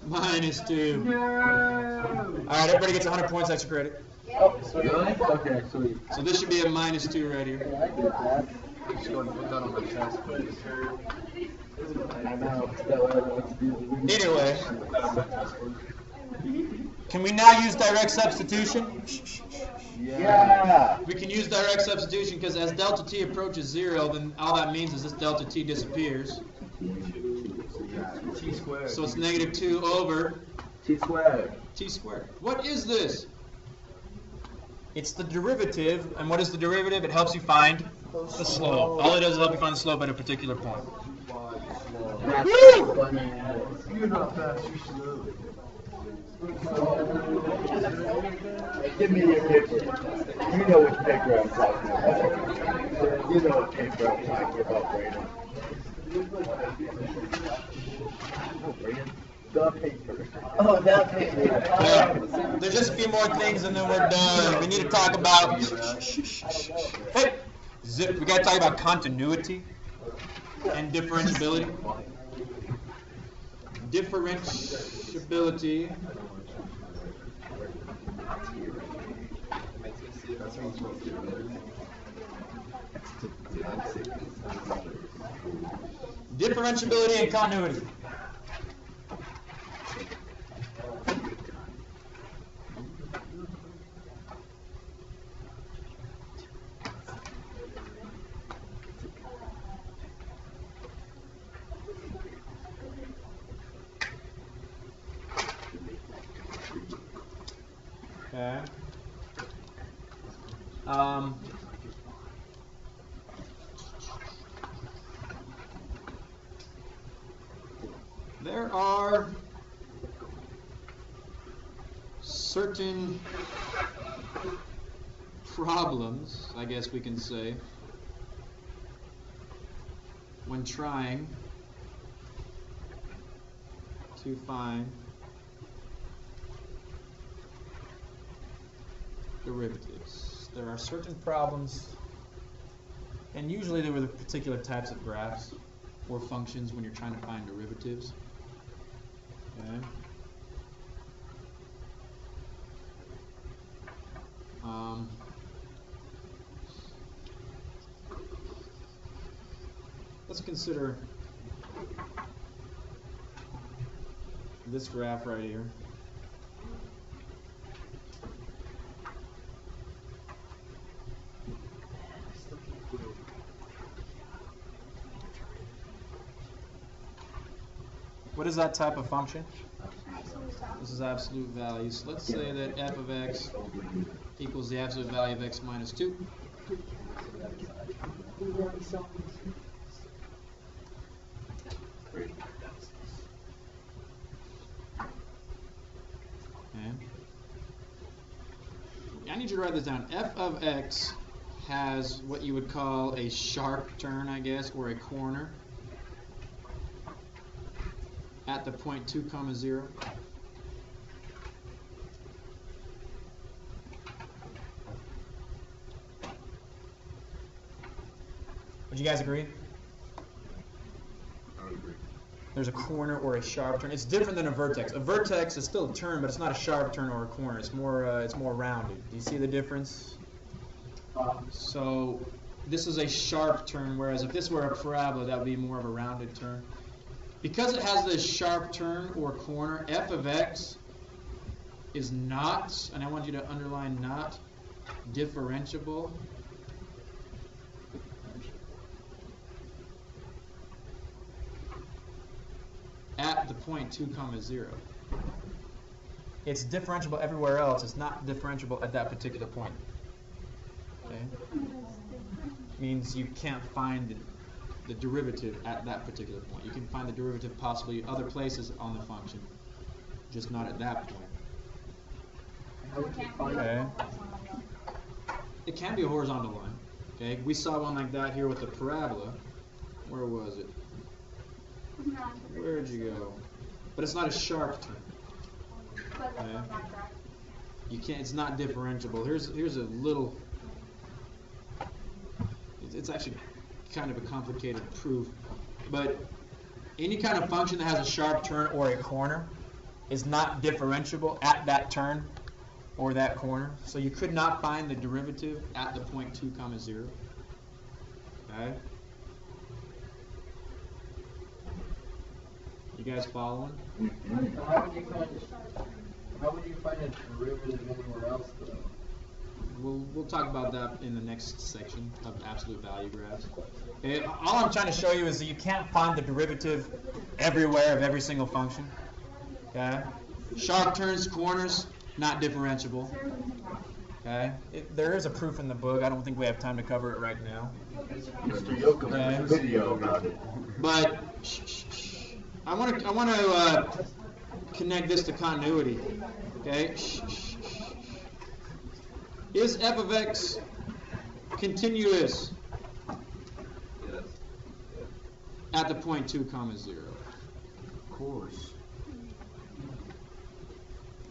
minus 2. Alright, everybody gets 100 points extra credit. Oh, sweet. Okay, sweet. So this should be a minus 2 right here. I get that. Just go and put that on my chest, please. I know. That way I know what to do. Anyway, can we now use direct substitution? Yeah. We can use direct substitution because as delta t approaches 0, then all that means is this delta t disappears. T squared. So it's negative 2 over T squared. t squared. What is this? It's the derivative, and what is the derivative? It helps you find the slope. All it does is help you find the slope at a particular point. That's Woo! funny. You're not fast, you're slow. Give me your paper. You know which paper I'm talking about. You know what paper I'm talking about, Brandon. Oh, Brandon. The paper. Oh, that paper. Yeah. There's just a few more things and then we're done. We need to talk about. Hey, we got to talk about continuity and differentiability. Differentiability. Differentiability and continuity. Okay. There are certain problems, I guess we can say, when trying to find derivatives. There are certain problems, and usually they were the particular types of graphs or functions when you're trying to find derivatives. Okay. Let's consider this graph right here. What is that type of function? This is absolute values. Let's say that f of x equals the absolute value of x minus 2. Okay. I need you to write this down. F of x has what you would call a sharp turn, I guess, or a corner at the point 2 comma 0. Would you guys agree? I would agree. There's a corner or a sharp turn. It's different than a vertex. A vertex is still a turn, but it's not a sharp turn or a corner. It's more rounded. Do you see the difference? So this is a sharp turn, whereas if this were a parabola, that would be more of a rounded turn. Because it has this sharp turn or corner, f of x is not, and I want you to underline not, differentiable at the point 2 comma 0. It's differentiable everywhere else. It's not differentiable at that particular point. Okay? Means you can't find the derivative at that particular point. You can find the derivative possibly other places on the function, just not at that point. Okay. it can be a horizontal line. Okay, we saw one like that here with the parabola. Where was it? Where'd you go? But it's not a sharp turn. Okay. You can't. It's not differentiable. Here's a little. It's actually kind of a complicated proof, but any kind of function that has a sharp turn or a corner is not differentiable at that turn or that corner. So you could not find the derivative at the point 2, 0. Okay. You guys following? How would you find a derivative anywhere else, though? We'll talk about that in the next section of absolute value graphs. Okay, all I'm trying to show you is that you can't find the derivative everywhere of every single function. Okay? Sharp turns, corners, not differentiable. Okay? There is a proof in the book. I don't think we have time to cover it right now. Mr. Yoakum has a video about it. But I want to connect this to continuity. Okay? Is f of x continuous Yes. at the point 2, 0? Of course.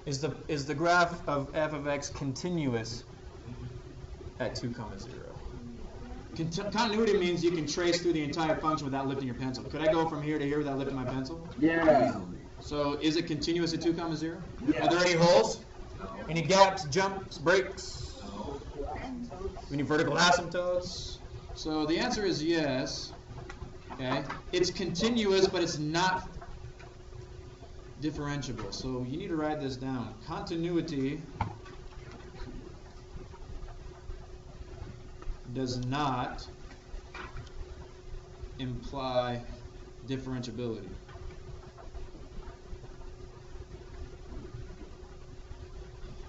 Is the graph of f of x continuous at 2, 0? Continuity means you can trace through the entire function without lifting your pencil. Could I go from here to here without lifting my pencil? Yeah. So is it continuous at 2, 0? Yeah. Are there any holes? Any gaps, jumps, breaks? Any vertical asymptotes? So the answer is yes. Okay, it's continuous, but it's not differentiable. So you need to write this down. Continuity does not imply differentiability.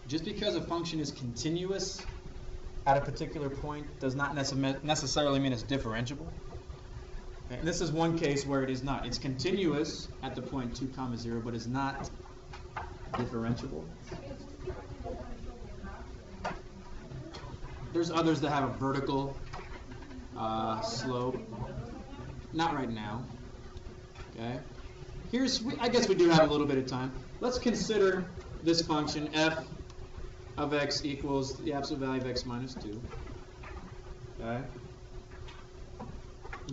Just because a function is continuous at a particular point does not necessarily mean it's differentiable. Okay, and this is one case where it is not. It's continuous at the point 2, 0, but is not differentiable. There's others that have a vertical slope. Not right now. Okay. I guess we do have a little bit of time. Let's consider this function f of x equals the absolute value of x minus 2. Okay.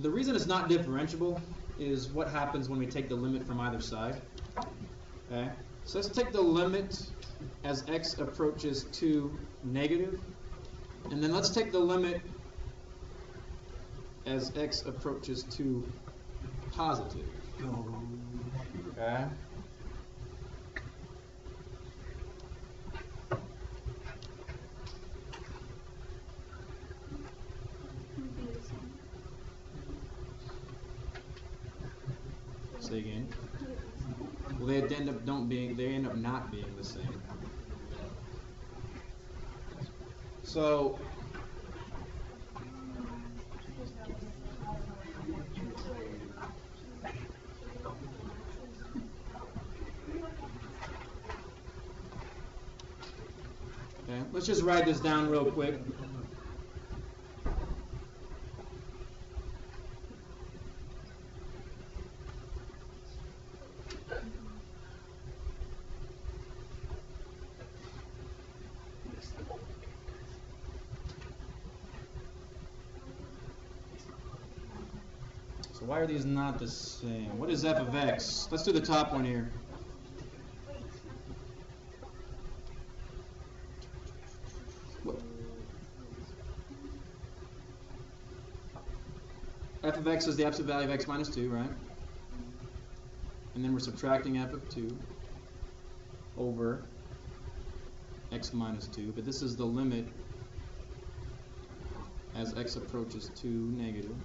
The reason it's not differentiable is what happens when we take the limit from either side. Okay. So let's take the limit as x approaches to negative, and then let's take the limit as x approaches to positive. Okay. Say again. Well, they end up not being the same. So okay, let's just write this down real quick. So why are these not the same? What is f of x? Let's do the top one here. F of x is the absolute value of x minus 2, right? And then we're subtracting f of 2 over x minus 2. But this is the limit as x approaches to negative.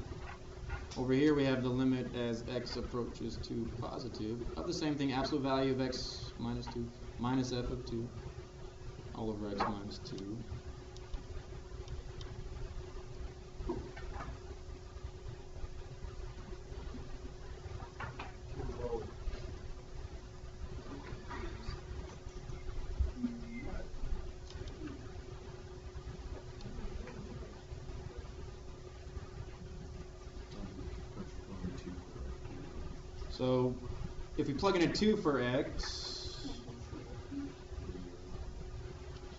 Over here we have the limit as x approaches to positive of the same thing, absolute value of x minus 2 minus f of 2 all over x minus 2. So if we plug in a 2 for x, so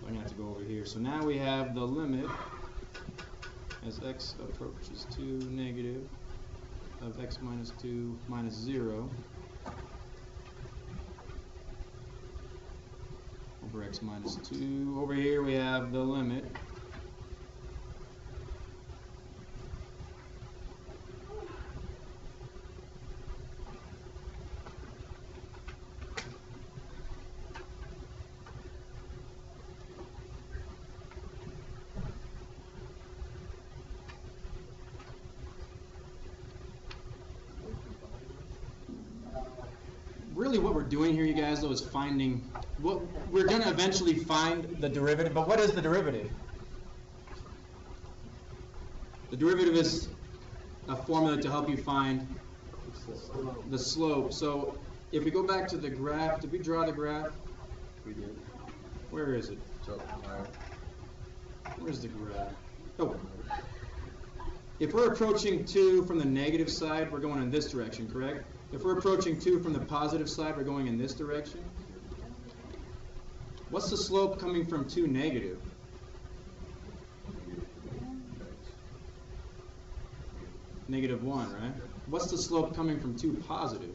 I'm going to have to go over here. So now we have the limit as x approaches to negative of x minus 2 minus 0 over x minus 2. Over here we have the limit really what we're doing here, you guys, though, is finding what we're going to eventually find the derivative. But what is the derivative? The derivative is a formula to help you find the slope. So if we go back to the graph, did we draw the graph? We did. Where is it? So, Where's the graph? Oh. If we're approaching 2 from the negative side, we're going in this direction, correct? If we're approaching 2 from the positive side, we're going in this direction. What's the slope coming from 2 negative? Negative 1, right? What's the slope coming from 2 positive?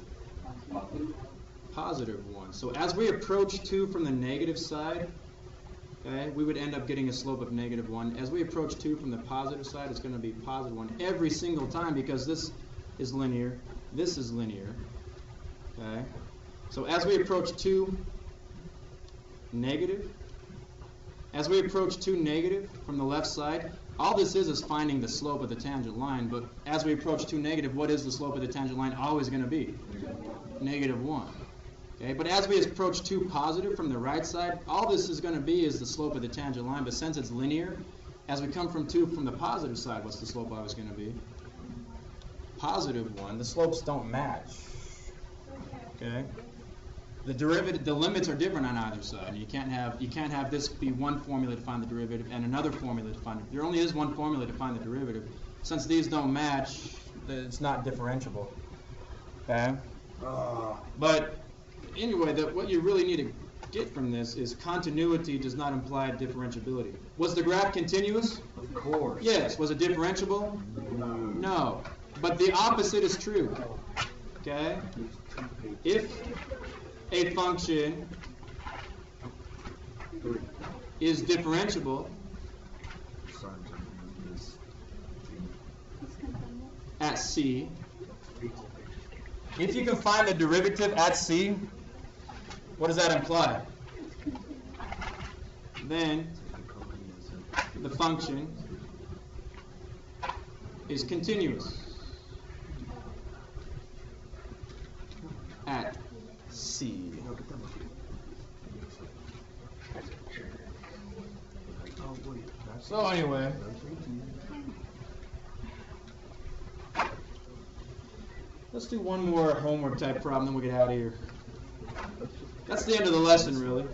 Positive 1. So as we approach 2 from the negative side, okay, we would end up getting a slope of negative 1. As we approach 2 from the positive side, it's going to be positive 1 every single time because this is linear. This is linear. Okay? So as we approach 2 negative, as we approach 2 negative from the left side, all this is finding the slope of the tangent line. But as we approach 2 negative, what is the slope of the tangent line always going to be? Negative 1. Okay? But as we approach 2 positive from the right side, all this is going to be is the slope of the tangent line. But since it's linear, as we come from 2 from the positive side, what's the slope always going to be? Positive 1. The slopes don't match. Okay? The derivative, the limits are different on either side. You can't have this be one formula to find the derivative and another formula to find it. There only is one formula to find the derivative. Since these don't match, it's not differentiable. Okay? But anyway, what you really need to get from this is continuity does not imply differentiability. Was the graph continuous? Of course. Yes. Was it differentiable? No. But the opposite is true. Okay? If a function is differentiable at C, if you can find the derivative at C, what does that imply? Then the function is continuous at C. So anyway, let's do one more homework type problem, then we get out of here. That's the end of the lesson, really.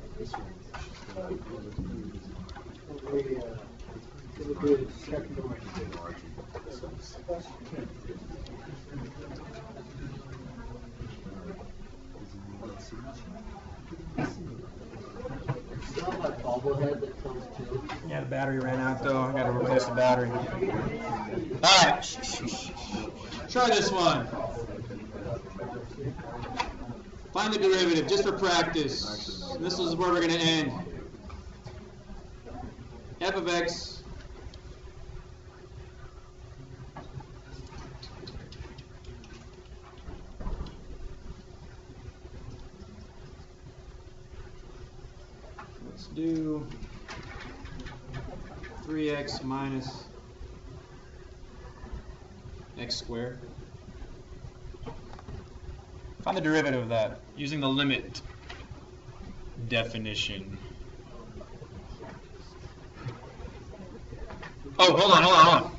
Yeah, the battery ran out though. I gotta replace the battery. Alright. Try this one. Find the derivative just for practice. This is where we're gonna end. F of x do 3x minus x squared. Find the derivative of that using the limit definition. Oh, hold on.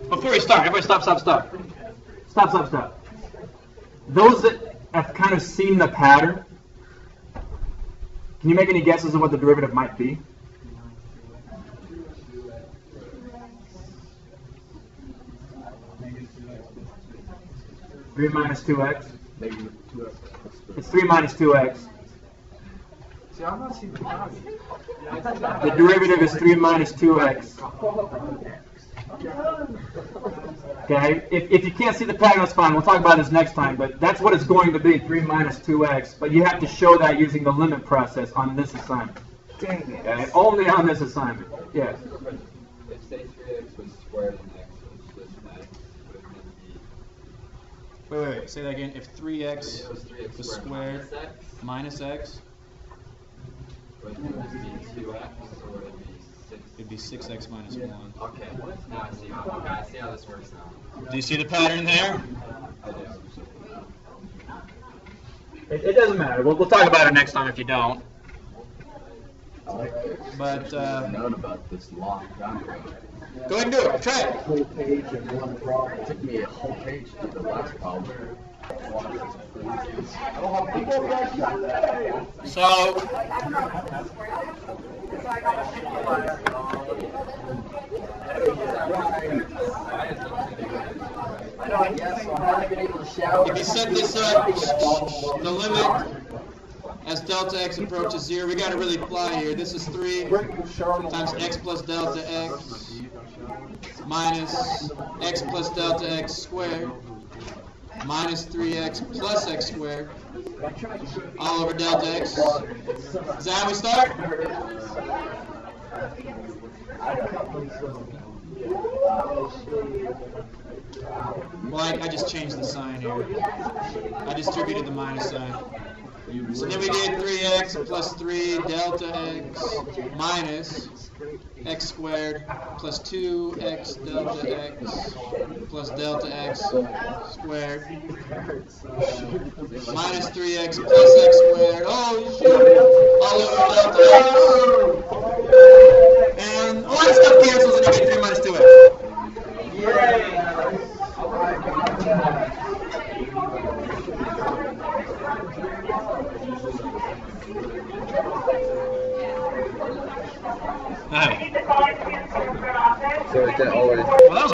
Before we start, everybody stop. Stop. Those that have kind of seen the pattern, can you make any guesses of what the derivative might be? Three minus 2x. Negative 2x. It's 3 minus 2x. See, I'm not seeing the value. The derivative is 3 minus 2x. Okay, if you can't see the pattern, that's fine. We'll talk about this next time, but that's what it's going to be, 3 minus 2x. But you have to show that using the limit process on this assignment. Dang it. Okay, only on this assignment. Yes. If say 3x was squared and x was just x, would it be Wait, say that again. If 3x it was 3x was squared squared minus x, minus x, would it be 2x or would it be 6? it'd be 6x minus 1. Okay, now I see how this works now. Do you see the pattern there? I do. It doesn't matter. We'll talk about it next time if you don't. But Known about this long time ago. go ahead and do it. Try it. Whole page and one problem. It took me a whole page to do the last problem. So if you set this up, the limit as delta x approaches 0, we got to really fly here. This is 3 times x plus delta x minus x plus delta x squared minus 3x plus x squared all over delta x. Is that how we start? Well, I just changed the sign here. I distributed the minus sign. So then we get 3x plus 3 delta x minus x squared plus 2x delta x plus delta x squared minus 3x plus x squared. Oh, shoot. All over delta x. And all that stuff cancels and you get 3 minus 2x. So is that always? Well, that was